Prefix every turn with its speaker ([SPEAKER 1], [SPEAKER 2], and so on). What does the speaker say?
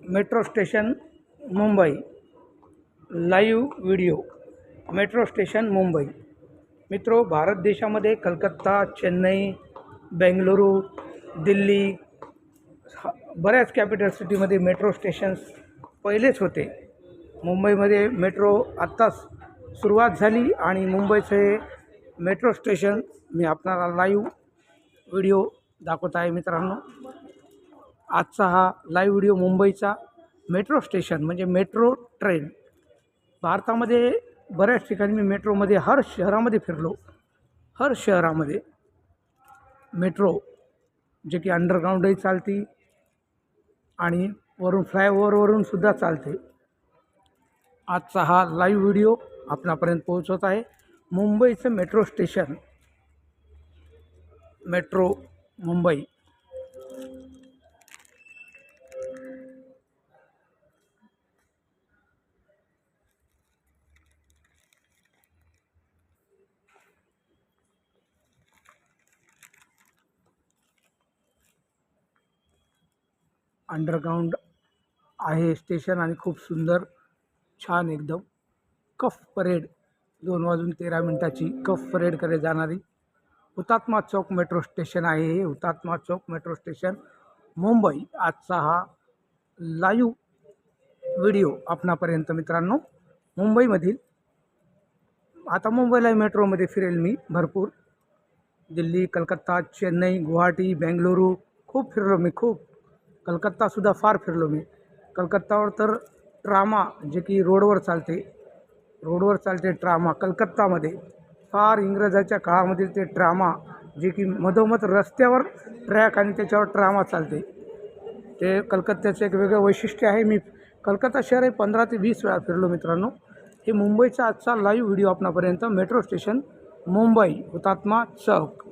[SPEAKER 1] Metro station Mumbai live video. Metro station Mumbai. मित्रो, भारत देशामध्ये कलकत्ता, चेन्नई, बेंगलुरू, दिल्ली बऱ्याच कॅपिटल सिटीमध्ये मेट्रो स्टेशन्स पहिलेच होते. मुंबईमध्ये मेट्रो आत्ताच सुरुवात झाली आणि मुंबईचे मेट्रो स्टेशन मी आपल्याला लाईव्ह व्हिडिओ दाखवत आहे. मित्रांनो, आजचा हा लाईव्ह व्हिडिओ मुंबईचा मेट्रो स्टेशन म्हणजे मेट्रो ट्रेन. भारतामध्ये बऱ्याच ठिकाणी मी मेट्रोमध्ये हर शहरामध्ये फिरलो. हर शहरामध्ये मेट्रो जे की अंडरग्राऊंडही चालती आणि वरून फ्लायओव्हरवरून सुद्धा चालते. आजचा हा लाईव्ह व्हिडिओ आपणापर्यंत पोहोचवत आहे. मुंबईचं metro station metro Mumbai. Underground आहे स्टेशन आणि खूप सुंदर छान एकदम कफ परेड 2:13 कफ परेड करे जाणारी हुतात्मा चौक मेट्रो स्टेशन आहे. हे हुतात्मा चौक मेट्रो स्टेशन मुंबई. आजचा हा लाईव्ह व्हिडिओ आपणापर्यंत मित्रांनो मुंबईमधील. आता मुंबईला मेट्रोमध्ये फिरेल मी भरपूर. दिल्ली, कलकत्ता, चेन्नई, गुवाहाटी, बेंगलुरू खूप फिरलो मी. खूप कलकत्तासुद्धा फार फिरलो मी. कलकत्तावर तर ट्रामा जे की रोडवर चालते ट्रामा कलकत्तामध्ये. फार इंग्रजाच्या काळामधील ते ट्रामा जे की मधोमध रस्त्यावर ट्रॅक आणि त्याच्यावर ट्रामा चालते. ते कलकत्त्याचं एक वेगळं वैशिष्ट्य आहे. मी कलकत्ता शहर हे 15 ते 20 वेळा फिरलो मित्रांनो. हे मुंबईचा आजचा लाईव्ह व्हिडिओ आपणापर्यंत मेट्रो स्टेशन मुंबई हुतात्मा चौक.